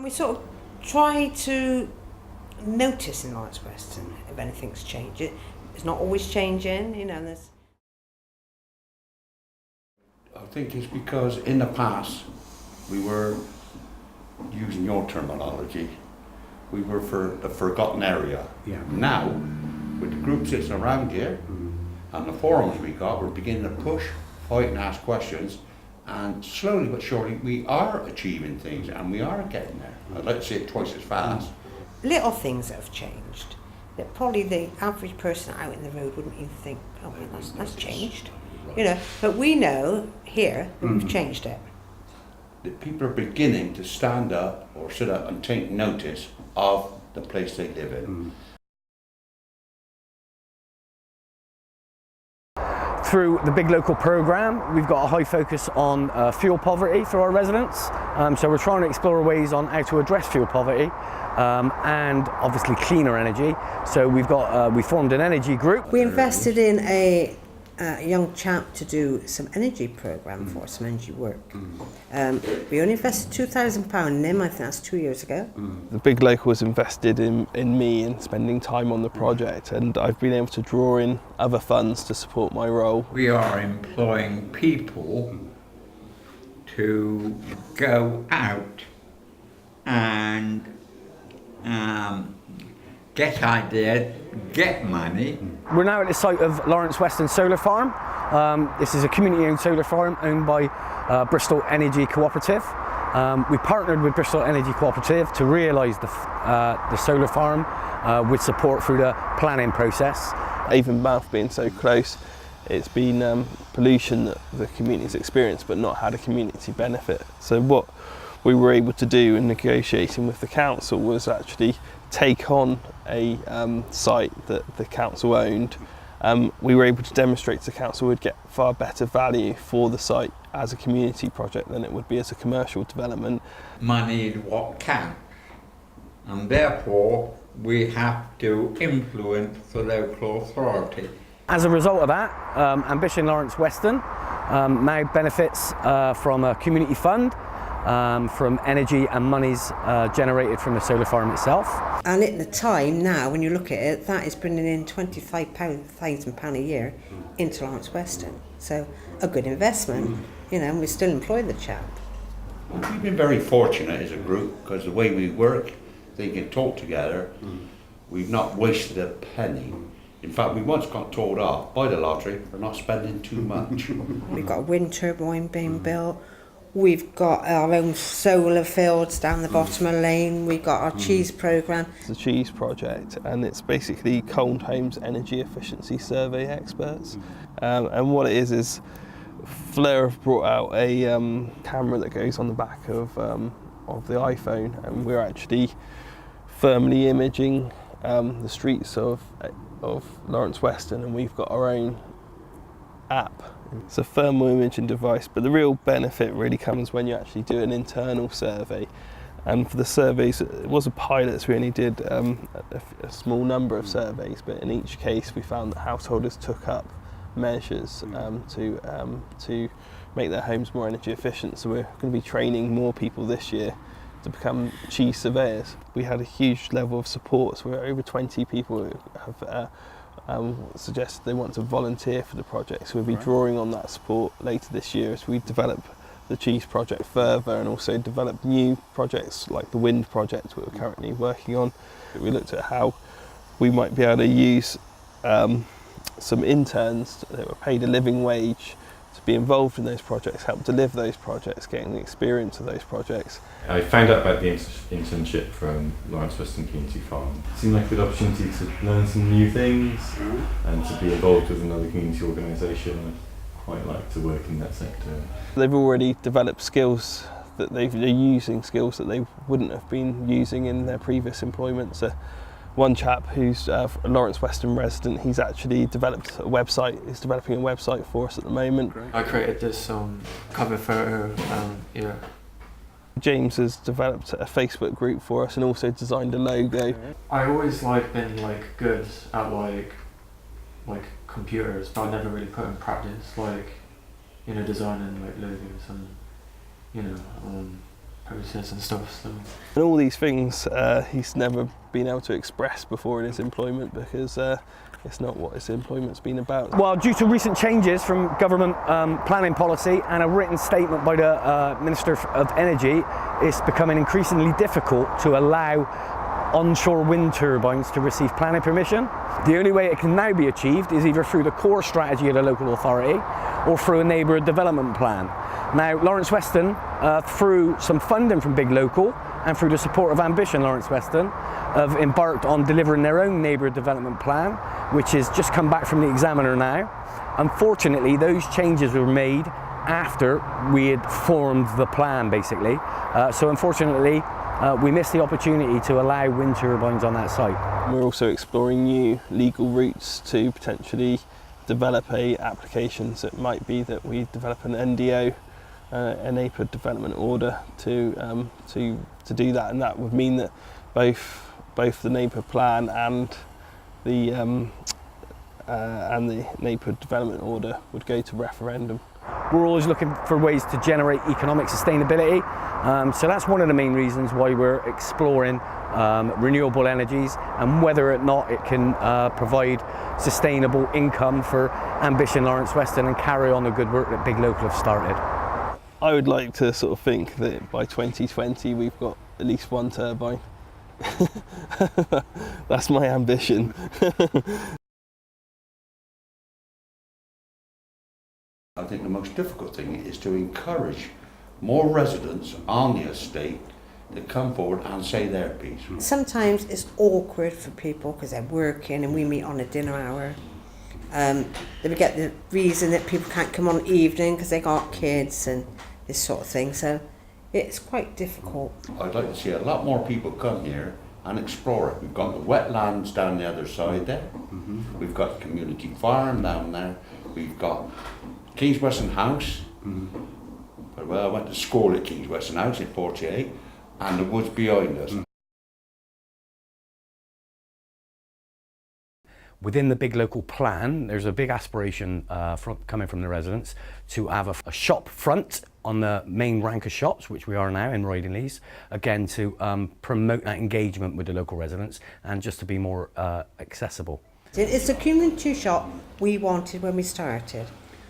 And we sort of try to notice in Lawrence Weston if anything's changed. It's not always changing, you know. I think it's because in the past we were, using your terminology, we were for the forgotten area. Yeah. Now, with the group sitting around here and the forums we got, we're beginning to push, fight and ask questions, and slowly but surely we are achieving things and we are getting there. I'd like to say it twice as fast. Little things that have changed that probably the average person out in the road wouldn't even think, oh well, that's changed. Right. You know, but we know here that we've changed it. That people are beginning to stand up or sit up and take notice of the place they live in. Through the big local programme, we've got a high focus on fuel poverty for our residents. So we're trying to explore ways on how to address fuel poverty and obviously cleaner energy. So we formed an energy group. We invested in a young chap to do some energy programme for us, some energy work. We only invested £2,000 in him, I think that's 2 years ago. The big local was invested in me and spending time on the project, and I've been able to draw in other funds to support my role. We are employing people to go out and get ideas, get money. We're now at the site of Lawrence Weston Solar Farm. This is a community-owned solar farm owned by Bristol Energy Cooperative. We partnered with Bristol Energy Cooperative to realise the solar farm with support through the planning process. Avonmouth being so close, it's been pollution that the community's experienced but not had a community benefit. So what we were able to do in negotiating with the council was actually take on a site that the council owned. We were able to demonstrate to the council we'd get far better value for the site as a community project than it would be as a commercial development. Money is what counts, and therefore we have to influence the local authority. As a result of that, Ambition Lawrence Weston now benefits from a community fund, from energy and monies generated from the solar farm itself. And at the time now, when you look at it, that is bringing in £25,000 a year into Lawrence Weston. So a good investment, you know, and we still employ the chap. We've been very fortunate as a group because the way we work, they can talk together. We've not wasted a penny. In fact, we once got told off by the lottery for not spending too much. We've got a wind turbine being built. We've got our own solar fields down the bottom of the lane. We've got our cheese programme. It's a cheese project, and it's basically Cold Home's energy efficiency survey experts. And what it is Fleur have brought out a camera that goes on the back of the iPhone, and we're actually firmly imaging the streets of Lawrence Weston, and we've got our own app. It's a thermal imaging device, but the real benefit really comes when you actually do an internal survey. And for the surveys, it was a pilot, so we only did a small number of surveys, but in each case we found that householders took up measures to make their homes more energy efficient. So we're going to be training more people this year to become cheese surveyors. We had a huge level of support, so we're over 20 people who have suggested they want to volunteer for the project, so we'll be drawing on that support later this year as we develop the cheese project further and also develop new projects like the wind project we're currently working on. We looked at how we might be able to use some interns that were paid a living wage to be involved in those projects, help deliver those projects, getting the experience of those projects. I found out about the internship from Lawrence Weston Community Farm. It seemed like a good opportunity to learn some new things and to be involved with another community organisation. I quite like to work in that sector. They've already developed skills that they're using skills that they wouldn't have been using in their previous employment. So one chap who's a Lawrence Weston resident, he's actually developed a website, he's developing a website for us at the moment. I created this cover photo, James has developed a Facebook group for us and also designed a logo. I always been good at like computers, but I never really put in practice, designing logos and process and stuff. So And all these things he's never been able to express before in his employment because it's not what his employment's been about. Well, due to recent changes from government planning policy and a written statement by the Minister of Energy, it's becoming increasingly difficult to allow onshore wind turbines to receive planning permission. The only way it can now be achieved is either through the core strategy of the local authority or through a neighbourhood development plan. Now, Lawrence Weston, through some funding from Big Local and through the support of Ambition Lawrence Weston, have embarked on delivering their own neighbourhood development plan, which has just come back from the examiner now. Unfortunately, those changes were made after we had formed the plan, basically. So unfortunately, we missed the opportunity to allow wind turbines on that site. We're also exploring new legal routes to potentially develop a application. So it might be that we develop an NDO, a neighbourhood development order to do that, and that would mean that both the neighbourhood plan and the neighbourhood development order would go to referendum. We're always looking for ways to generate economic sustainability, so that's one of the main reasons why we're exploring renewable energies and whether or not it can provide sustainable income for Ambition Lawrence Weston and carry on the good work that Big Local have started. I would like to sort of think that by 2020 we've got at least one turbine. That's my ambition. I think the most difficult thing is to encourage more residents on the estate to come forward and say their piece. Sometimes it's awkward for people because they're working and we meet on a dinner hour. Then we get the reason that people can't come on evening because they got kids and this sort of thing. So it's quite difficult. I'd like to see a lot more people come here and explore it. We've got the wetlands down the other side there. We've got the community farm down there. We've got Kings Weston House. Well, I went to school at Kings Weston House in 48, and the woods behind us. Within the Big Local plan, there's a big aspiration coming from the residents to have a shop front on the main rank of shops, which we are now in Ridingleys, again to promote that engagement with the local residents and just to be more accessible. It's a community shop we wanted when we started.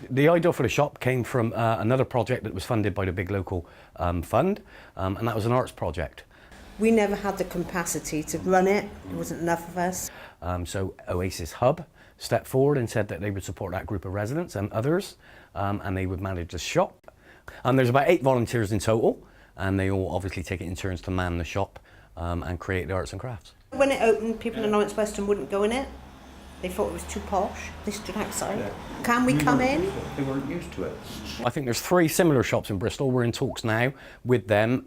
The idea for the shop came from another project that was funded by the Big Local fund, and that was an arts project. We never had the capacity to run it. There wasn't enough of us. So Oasis Hub stepped forward and said that they would support that group of residents and others, and they would manage the shop. And there's about 8 volunteers in total, and they all obviously take it in turns to man the shop and create the arts and crafts. When it opened, people in Lawrence Weston wouldn't go in it. They thought it was too posh. They stood outside. Yeah. Can we come in? They weren't used to it. I think there's 3 similar shops in Bristol. We're in talks now with them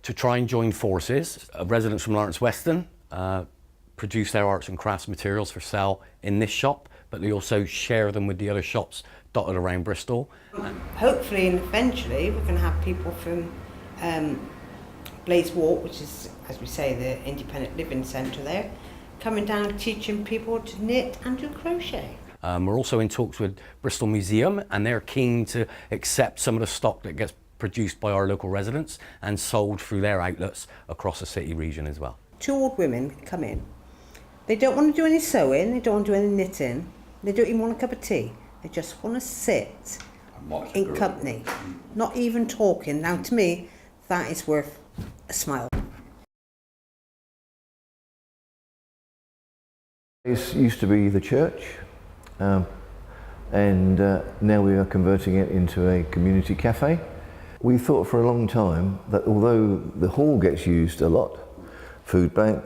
to try and join forces. Residents from Lawrence Weston produce their arts and crafts materials for sale in this shop, but they also share them with the other shops dotted around Bristol. Hopefully and eventually we're going to have people from Blaze Walk, which is, as we say, the independent living centre there, coming down teaching people to knit and do crochet. We're also in talks with Bristol Museum, and they're keen to accept some of the stock that gets produced by our local residents and sold through their outlets across the city region as well. 2 old women come in. They don't want to do any sewing, they don't want to do any knitting, they don't even want a cup of tea. They just want to sit in company, not even talking. Now to me, that is worth a smile. It used to be the church, and now we are converting it into a community cafe. We thought for a long time that although the hall gets used a lot, food bank,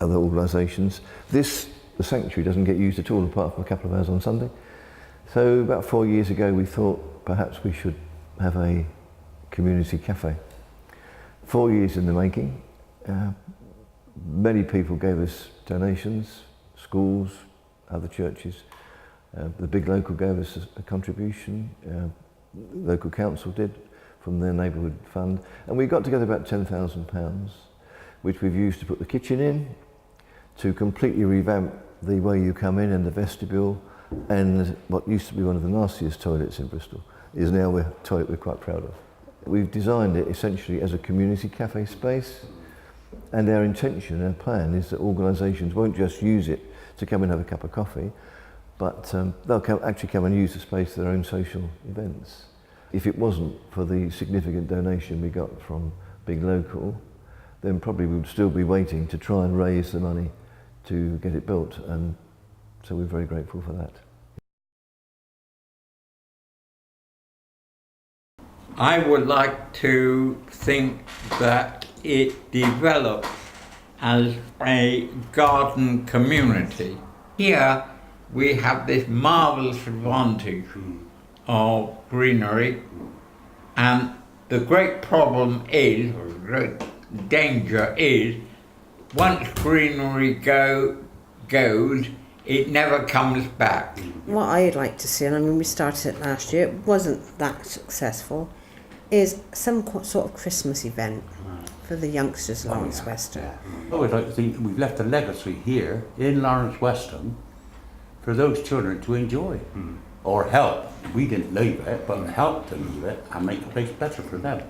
other organisations, the sanctuary doesn't get used at all apart from a couple of hours on Sunday. So about 4 years ago we thought perhaps we should have a community cafe. 4 years in the making. Many people gave us donations, schools, other churches. The Big Local gave us a contribution, local council did from their neighbourhood fund, and we got together about £10,000, which we've used to put the kitchen in, to completely revamp the way you come in and the vestibule, and what used to be one of the nastiest toilets in Bristol is now a toilet we're quite proud of. We've designed it essentially as a community cafe space, and our intention, our plan is that organisations won't just use it to come and have a cup of coffee, but they'll actually come and use the space for their own social events. If it wasn't for the significant donation we got from being local, then probably we would still be waiting to try and raise the money to get it built, and so we're very grateful for that. I would like to think that it develops as a garden community. Here we have this marvellous advantage of greenery, and the great problem is, or the great danger is, once greenery goes, it never comes back. What I'd like to see, and I mean we started it last year, it wasn't that successful, is some sort of Christmas event for the youngsters of Lawrence Weston. I would like to think that we've left a legacy here in Lawrence Weston for those children to enjoy or help. We didn't leave it, but help them leave it and make the place better for them.